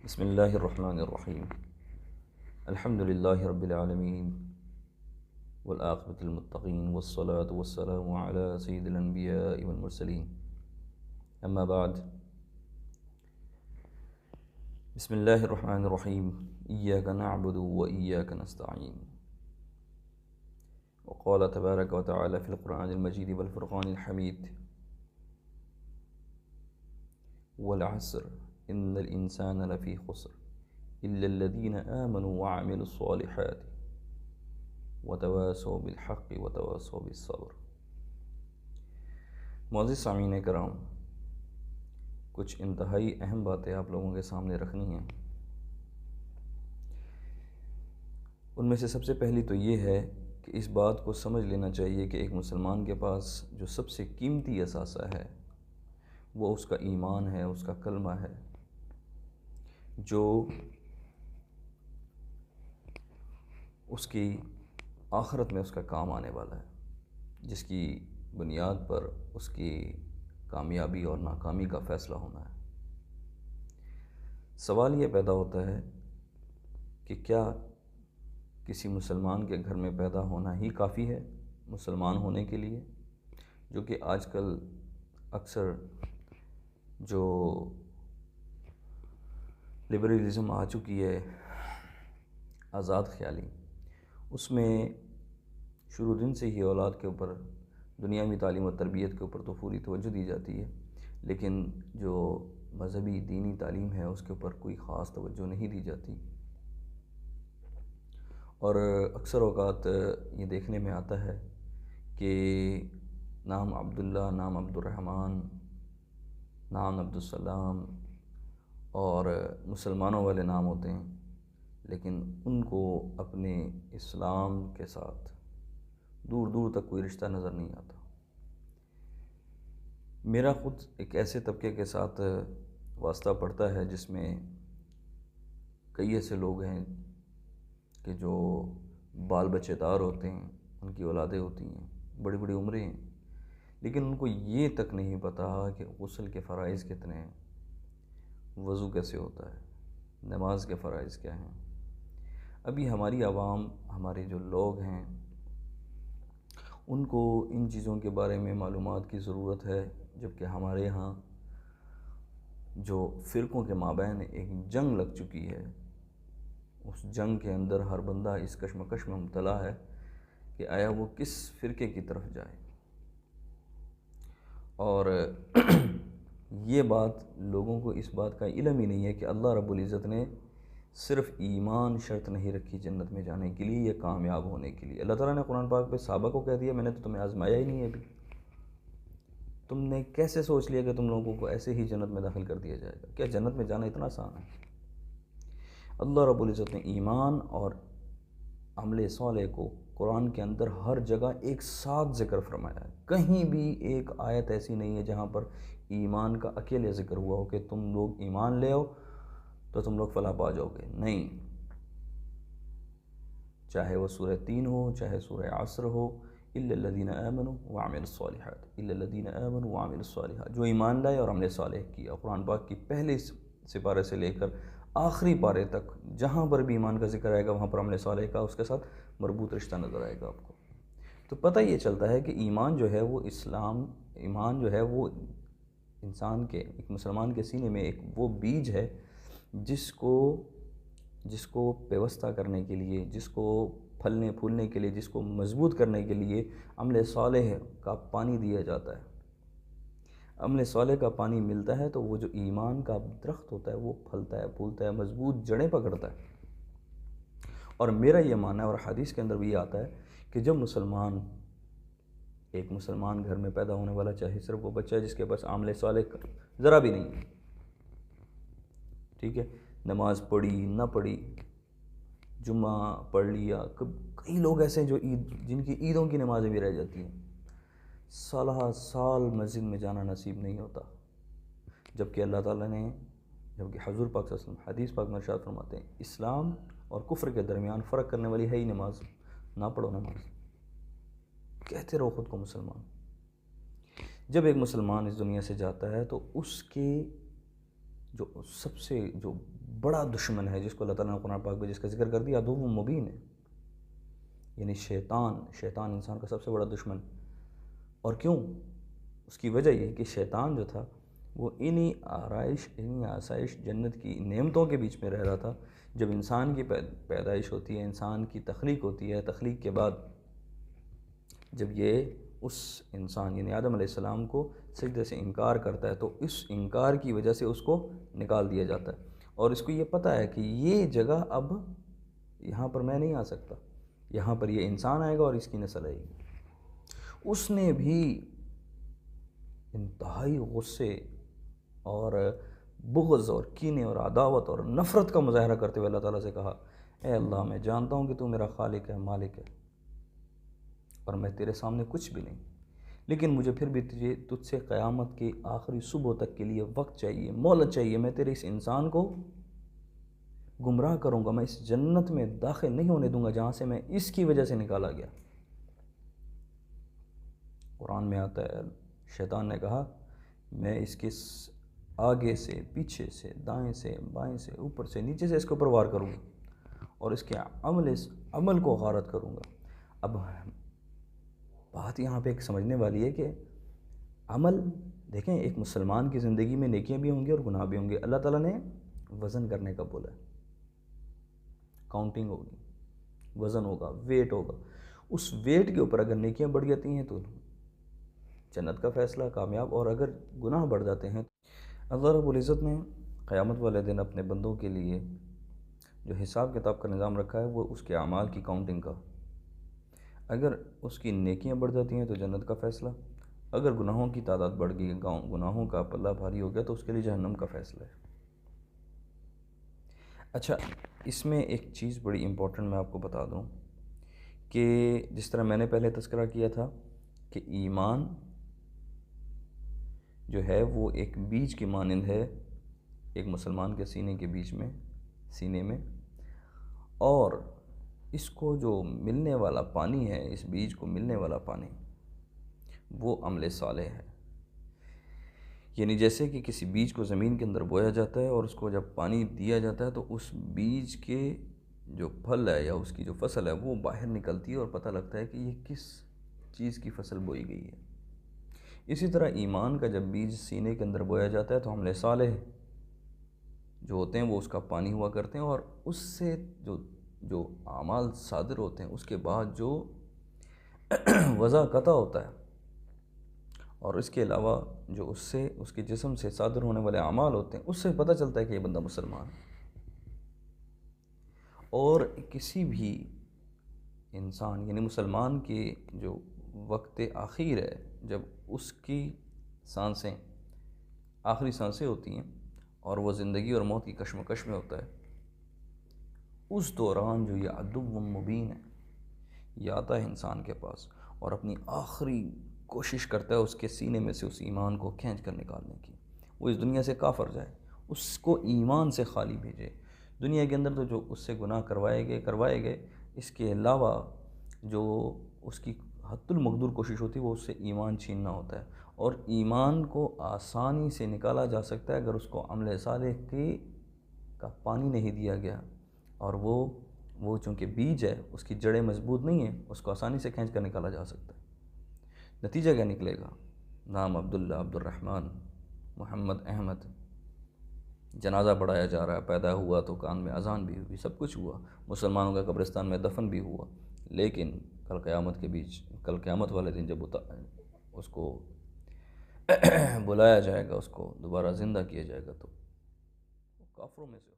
بسم اللہ الرحمن الرحیم الحمد للہ رب العالمین والعاقبۃ للمتقین والصلاة والسلام علی سید الانبیاء والمرسلین اما بعد بسم اللہ الرحمن الرحیم ایاک نعبد وایاک نستعین وقال تبارک وتعالی فی القرآن المجید والفرقان الحمید والعصر ان الانسان لفی خسر الا الذین آمنوا وعملوا الصالحات وتواصوا بالحق وتواصوا بالصبر۔ معزز سامعین کرام، کچھ انتہائی اہم باتیں آپ لوگوں کے سامنے رکھنی ہیں۔ ان میں سے سب سے پہلی تو یہ ہے کہ اس بات کو سمجھ لینا چاہیے کہ ایک مسلمان کے پاس جو سب سے قیمتی اثاثہ ہے وہ اس کا ایمان ہے، اس کا کلمہ ہے، جو اس کی آخرت میں اس کا کام آنے والا ہے، جس کی بنیاد پر اس کی کامیابی اور ناکامی کا فیصلہ ہونا ہے۔ سوال یہ پیدا ہوتا ہے کہ کیا کسی مسلمان کے گھر میں پیدا ہونا ہی کافی ہے مسلمان ہونے کے لیے؟ جو کہ آج کل اکثر جو لبرلزم آ چکی ہے، آزاد خیالی، اس میں شروع دن سے ہی اولاد کے اوپر دنیاوی تعلیم و تربیت کے اوپر تو پوری توجہ دی جاتی ہے، لیکن جو مذہبی دینی تعلیم ہے اس کے اوپر کوئی خاص توجہ نہیں دی جاتی۔ اور اکثر اوقات یہ دیکھنے میں آتا ہے کہ نام عبداللہ، نام عبد الرحمن، نام عبدالسلام اور مسلمانوں والے نام ہوتے ہیں، لیکن ان کو اپنے اسلام کے ساتھ دور دور تک کوئی رشتہ نظر نہیں آتا۔ میرا خود ایک ایسے طبقے کے ساتھ واسطہ پڑتا ہے جس میں کئی ایسے لوگ ہیں کہ جو بال بچے دار ہوتے ہیں، ان کی اولادیں ہوتی ہیں، بڑی بڑی عمریں ہیں، لیکن ان کو یہ تک نہیں پتہ کہ غسل کے فرائض کتنے ہیں، وضو کیسے ہوتا ہے، نماز کے فرائض کیا ہیں۔ ابھی ہماری عوام، ہمارے جو لوگ ہیں، ان کو ان چیزوں کے بارے میں معلومات کی ضرورت ہے، جبکہ ہمارے ہاں جو فرقوں کے مابین ایک جنگ لگ چکی ہے، اس جنگ کے اندر ہر بندہ اس کشمکش میں مبتلا ہے کہ آیا وہ کس فرقے کی طرف جائے۔ اور یہ بات لوگوں کو اس بات کا علم ہی نہیں ہے کہ اللہ رب العزت نے صرف ایمان شرط نہیں رکھی جنت میں جانے کے لیے یا کامیاب ہونے کے لیے۔ اللہ تعالیٰ نے قرآن پاک پہ صحابہ کو کہہ دیا میں نے تو تمہیں آزمایا ہی نہیں ہے، ابھی تم نے کیسے سوچ لیا کہ تم لوگوں کو ایسے ہی جنت میں داخل کر دیا جائے گا؟ کیا جنت میں جانا اتنا آسان ہے؟ اللہ رب العزت نے ایمان اور عمل صالح کو قرآن کے اندر ہر جگہ ایک ساتھ ذکر فرمایا ہے۔ کہیں بھی ایک آیت ایسی نہیں ہے جہاں پر ایمان کا اکیلے ذکر ہوا ہو کہ تم لوگ ایمان لے آؤ تو تم لوگ فلاح پا جاؤ گے، نہیں۔ چاہے وہ سورہ 3 ہو، چاہے سورہ عصر ہو، الا الذین آمنوا وعملوا الصالحات، الا الذین آمنوا وعملوا الصالحات، جو ایمان لائے اور عمل صالح کیا۔ قرآن پاک کی پہلے سپارے سے لے کر آخری پارے تک جہاں پر بھی ایمان کا ذکر آئے گا وہاں پر عمل صالح کا اس کے ساتھ مربوط رشتہ نظر آئے گا آپ کو۔ تو پتہ یہ چلتا ہے کہ ایمان جو ہے وہ ایمان جو ہے وہ انسان کے، ایک مسلمان کے سینے میں ایک وہ بیج ہے جس کو پیوستہ کرنے کے لیے، جس کو پھلنے پھولنے کے لیے، جس کو مضبوط کرنے کے لیے عمل صالح کا پانی دیا جاتا ہے۔ عمل صالح کا پانی ملتا ہے تو وہ جو ایمان کا درخت ہوتا ہے وہ پھلتا ہے، پھولتا ہے، مضبوط جڑیں پکڑتا ہے۔ اور میرا یہ ماننا ہے، اور حدیث کے اندر بھی یہ آتا ہے کہ جب ایک مسلمان گھر میں پیدا ہونے والا، چاہے صرف وہ بچہ ہے جس کے پاس عمل صالح ذرا بھی نہیں ہے، ٹھیک ہے، نماز پڑھی نہ پڑھی، جمعہ پڑھ لیا، کئی لوگ ایسے ہیں جن کی عیدوں کی نمازیں بھی رہ جاتی ہیں، سالہ سال مسجد میں جانا نصیب نہیں ہوتا، جبکہ اللہ تعالیٰ نے، جبکہ حضور پاک صلی اللہ علیہ وسلم حدیث پاک میں ارشاد فرماتے ہیں اسلام اور کفر کے درمیان فرق کرنے والی ہے ہی نماز، نہ پڑھو نماز، کہتے رہو خود کو مسلمان۔ جب ایک مسلمان اس دنیا سے جاتا ہے تو اس کے جو سب سے جو بڑا دشمن ہے، جس کو اللہ تعالیٰ نے قرآن پاک میں جس کا ذکر کر دیا، عدو مبین ہے، یعنی شیطان انسان کا سب سے بڑا دشمن۔ اور کیوں؟ اس کی وجہ یہ کہ شیطان جو تھا وہ انہی آسائش جنت کی نعمتوں کے بیچ میں رہ رہا تھا۔ جب انسان کی پیدائش ہوتی ہے، انسان کی تخلیق ہوتی ہے، تخلیق کے بعد جب یہ اس انسان یعنی آدم علیہ السلام کو سجدے سے انکار کرتا ہے، تو اس انکار کی وجہ سے اس کو نکال دیا جاتا ہے، اور اس کو یہ پتہ ہے کہ یہ جگہ اب یہاں پر میں نہیں آ سکتا، یہاں پر یہ انسان آئے گا اور اس کی نسل آئے گی۔ اس نے بھی انتہائی غصے اور بغض اور کینے اور عداوت اور نفرت کا مظاہرہ کرتے ہوئے اللہ تعالیٰ سے کہا، اے اللہ، میں جانتا ہوں کہ تو میرا خالق ہے، مالک ہے، اور میں تیرے سامنے کچھ بھی نہیں، لیکن مجھے پھر بھی تجھ سے قیامت کی آخری صبح تک کے لیے وقت چاہیے، مہلت چاہیے۔ میں تیرے اس انسان کو گمراہ کروں گا، میں اس جنت میں داخل نہیں ہونے دوں گا جہاں سے میں اس کی وجہ سے نکالا گیا۔ قرآن میں آتا ہے، شیطان نے کہا، میں اس کے آگے سے، پیچھے سے، دائیں سے، بائیں سے، اوپر سے، نیچے سے اس کے اوپر وار کروں گا اور اس کے عمل کو غارت کروں گا۔ اب بات یہاں پہ ایک سمجھنے والی ہے کہ عمل، دیکھیں، ایک مسلمان کی زندگی میں نیکیاں بھی ہوں گی اور گناہ بھی ہوں گے۔ اللہ تعالیٰ نے وزن کرنے کا بولا ہے، کاؤنٹنگ ہوگی، وزن ہوگا، ویٹ ہوگا۔ اس ویٹ کے اوپر اگر نیکیاں بڑھ جاتی ہیں تو جنت کا فیصلہ، کامیاب، اور اگر گناہ بڑھ جاتے ہیں، اللہ رب العزت نے قیامت والے دن اپنے بندوں کے لیے جو حساب کتاب کا نظام رکھا ہے وہ اس کے اعمال کی کاؤنٹنگ کا۔ اگر اس کی نیکیاں بڑھ جاتی ہیں تو جنت کا فیصلہ، اگر گناہوں کی تعداد بڑھ گئی، گناہوں کا پلہ بھاری ہو گیا، تو اس کے لیے جہنم کا فیصلہ ہے۔ اچھا، اس میں ایک چیز بڑی امپورٹنٹ میں آپ کو بتا دوں کہ جس طرح میں نے پہلے تذکرہ کیا تھا کہ ایمان جو ہے وہ ایک بیج کی مانند ہے ایک مسلمان کے سینے میں، اور اس کو جو ملنے والا پانی ہے، اس بیج کو ملنے والا پانی وہ عمل صالح ہے۔ یعنی جیسے کہ کسی بیج کو زمین کے اندر بویا جاتا ہے اور اس کو جب پانی دیا جاتا ہے تو اس بیج کے جو پھل ہے یا اس کی جو فصل ہے وہ باہر نکلتی ہے اور پتہ لگتا ہے کہ یہ کس چیز کی فصل بوئی گئی ہے۔ اسی طرح ایمان کا جب بیج سینے کے اندر بویا جاتا ہے تو عمل صالح جو ہوتے ہیں وہ اس کا پانی ہوا کرتے ہیں، اور اس سے جو اعمال صادر ہوتے ہیں اس کے بعد جو وضع قطع ہوتا ہے، اور اس کے علاوہ جو اس کے جسم سے صادر ہونے والے اعمال ہوتے ہیں، اس سے پتہ چلتا ہے کہ یہ بندہ مسلمان ہے۔ اور کسی بھی انسان یعنی مسلمان کے جو وقت آخر ہے، جب اس کی سانسیں آخری سانسیں ہوتی ہیں اور وہ زندگی اور موت کی کشمکش میں ہوتا ہے، اس دوران جو یہ عدو مبین ہے یہ آتا ہے انسان کے پاس اور اپنی آخری کوشش کرتا ہے اس کے سینے میں سے اس ایمان کو کھینچ کر نکالنے کی، وہ اس دنیا سے کافر جائے، اس کو ایمان سے خالی بھیجے۔ دنیا کے اندر تو جو اس سے گناہ کروائے گئے، اس کے علاوہ جو اس کی حد المقدور کوشش ہوتی ہے وہ اس سے ایمان چھیننا ہوتا ہے، اور ایمان کو آسانی سے نکالا جا سکتا ہے اگر اس کو عمل صالح کا پانی نہیں دیا گیا، اور وہ چونکہ بیج ہے، اس کی جڑیں مضبوط نہیں ہیں، اس کو آسانی سے کھینچ کر نکالا جا سکتا ہے۔ نتیجہ کیا نکلے گا؟ نام عبداللہ، عبد الرحمن، محمد، احمد، جنازہ پڑھایا جا رہا ہے، پیدا ہوا تو کان میں اذان بھی ہوئی، سب کچھ ہوا، مسلمانوں کا قبرستان میں دفن بھی ہوا، لیکن کل قیامت والے دن جب اس کو بلایا جائے گا، اس کو دوبارہ زندہ کیا جائے گا، تو کافروں میں سے